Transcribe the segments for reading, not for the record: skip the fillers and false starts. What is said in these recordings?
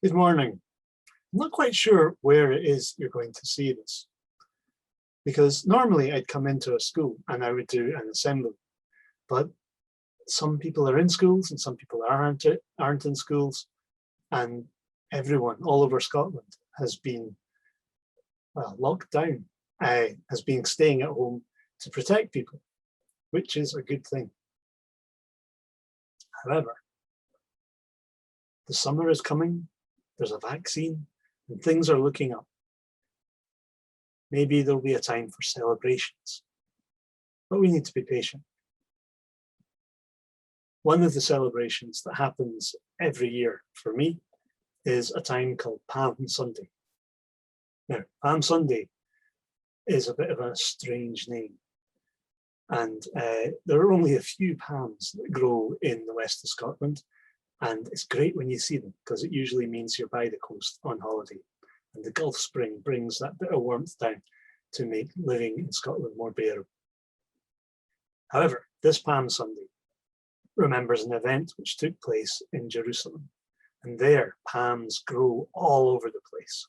Good morning. I'm not quite sure where it is you're going to see this, because normally I'd come into a school and I would do an assembly, but some people are in schools and some people aren't in schools, and everyone all over Scotland has been locked down, has been staying at home to protect people, which is a good thing. However, the summer is coming, there's a vaccine, and things are looking up. Maybe there'll be a time for celebrations, but we need to be patient. One of the celebrations that happens every year for me is a time called Palm Sunday. Now, Palm Sunday is a bit of a strange name, and there are only a few palms that grow in the west of Scotland, and it's great when you see them because it usually means you're by the coast on holiday, and the Gulf Spring brings that bit of warmth down to make living in Scotland more bearable. However, this Palm Sunday remembers an event which took place in Jerusalem, and there palms grow all over the place.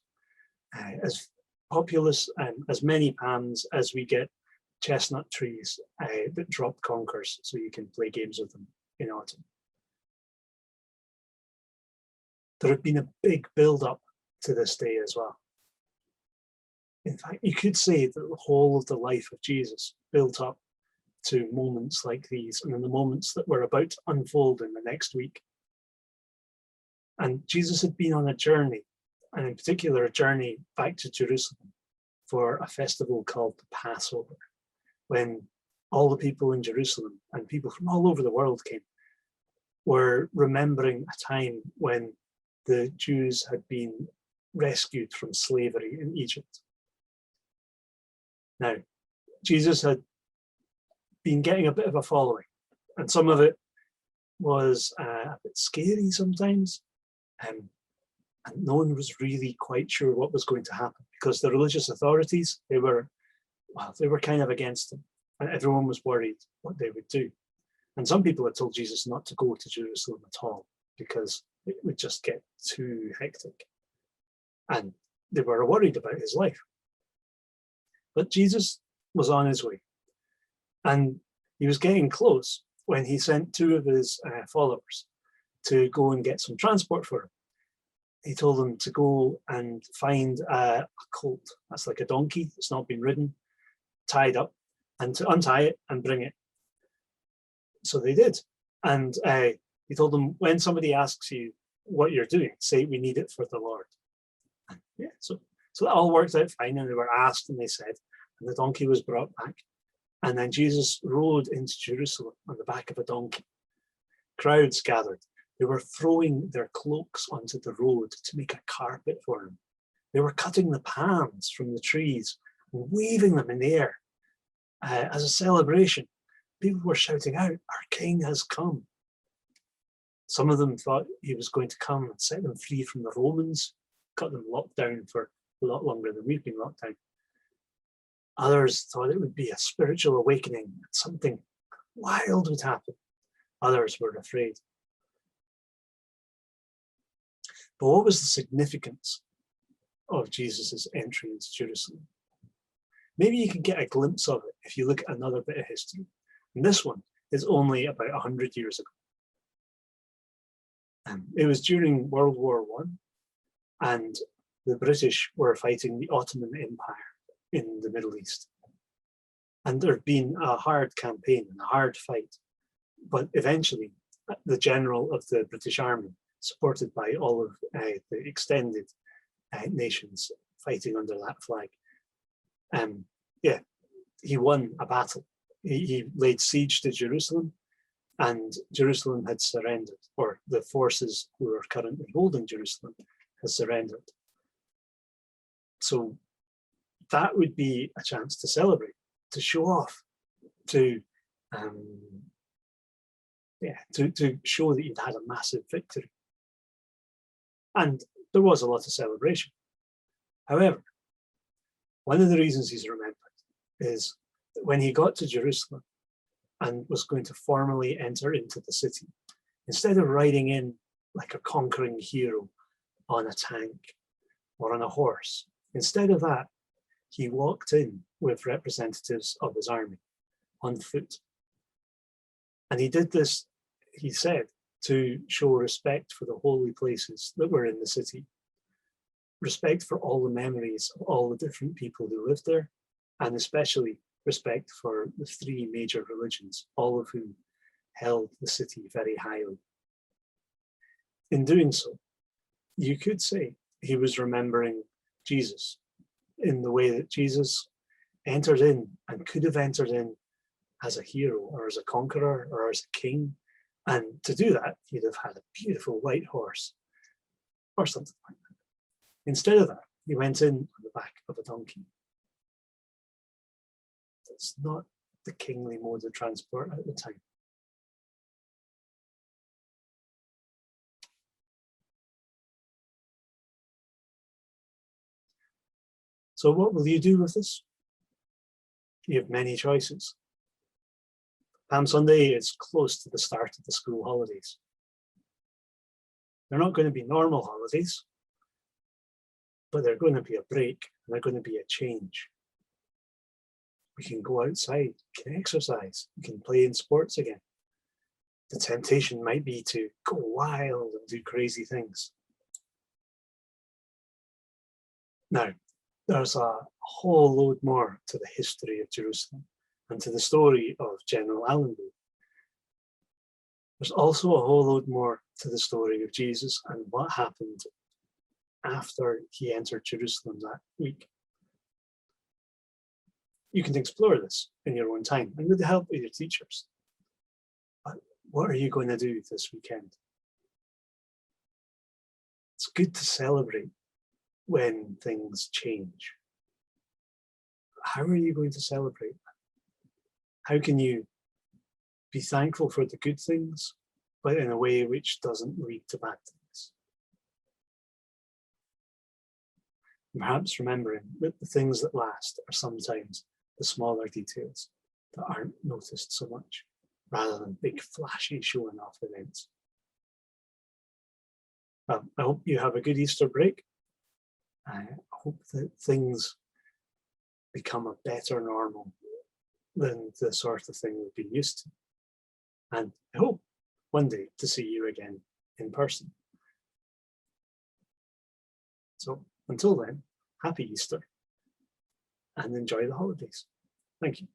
As populous and as many palms as we get chestnut trees that drop conkers so you can play games with them in autumn. There had been a big build-up to this day as well. In fact, you could say that the whole of the life of Jesus built up to moments like these, and in the moments that were about to unfold in the next week. And Jesus had been on a journey, and in particular a journey back to Jerusalem for a festival called the Passover, when all the people in Jerusalem and people from all over the world were remembering a time when the Jews had been rescued from slavery in Egypt. Now, Jesus had been getting a bit of a following, and some of it was a bit scary sometimes, and no one was really quite sure what was going to happen, because the religious authorities, they were kind of against him, and everyone was worried what they would do. And some people had told Jesus not to go to Jerusalem at all, because it would just get too hectic. And they were worried about his life. But Jesus was on his way. And he was getting close when he sent two of his followers to go and get some transport for him. He told them to go and find a colt, that's like a donkey that's not been ridden, tied up, and to untie it and bring it. So they did. And he told them, when somebody asks you what you're doing, say, we need it for the Lord. And yeah, so that all worked out fine, and they were asked and they said, and the donkey was brought back. And then Jesus rode into Jerusalem on the back of a donkey. Crowds gathered. They were throwing their cloaks onto the road to make a carpet for him. They were cutting the palms from the trees and waving them in the air as a celebration. People were shouting out, "Our King has come." Some of them thought he was going to come and set them free from the Romans, got them locked down for a lot longer than we've been locked down. Others thought it would be a spiritual awakening, and something wild would happen. Others were afraid. But what was the significance of Jesus's entry into Jerusalem? Maybe you can get a glimpse of it if you look at another bit of history. And this one is only about 100 years ago. It was during World War I, and the British were fighting the Ottoman Empire in the Middle East. And there had been a hard campaign and a hard fight, but eventually the general of the British Army, supported by all of the extended nations fighting under that flag, he won a battle. He laid siege to Jerusalem, and Jerusalem had surrendered, or the forces who are currently holding Jerusalem has surrendered. So that would be a chance to celebrate, to show off, to show that you'd had a massive victory. And there was a lot of celebration. However, one of the reasons he's remembered is that when he got to Jerusalem and was going to formally enter into the city, instead of riding in like a conquering hero on a tank or on a horse. Instead of that, he walked in with representatives of his army on foot. And he did this, he said, to show respect for the holy places that were in the city, respect for all the memories of all the different people who lived there, and especially respect for the three major religions, all of whom held the city very highly. In doing so, you could say he was remembering Jesus in the way that Jesus entered in and could have entered in as a hero or as a conqueror or as a king. And to do that, he'd have had a beautiful white horse or something like that. Instead of that, he went in on the back of a donkey. That's not the kingly mode of transport at the time. So what will you do with this? You have many choices. Palm Sunday is close to the start of the school holidays. They're not going to be normal holidays, but they're going to be a break, and they're going to be a change. We can go outside, we can exercise, we can play in sports again. The temptation might be to go wild and do crazy things. Now, there's a whole load more to the history of Jerusalem and to the story of General Allenby. There's also a whole load more to the story of Jesus and what happened after he entered Jerusalem that week. You can explore this in your own time and with the help of your teachers. But what are you going to do this weekend? It's good to celebrate when things change. How are you going to celebrate that? How can you be thankful for the good things, but in a way which doesn't lead to bad things? Perhaps remembering that the things that last are sometimes the smaller details that aren't noticed so much, rather than big flashy showing off events. I hope you have a good Easter break. I hope that things become a better normal than the sort of thing we've been used to. And I hope one day to see you again in person. So until then, happy Easter and enjoy the holidays. Thank you.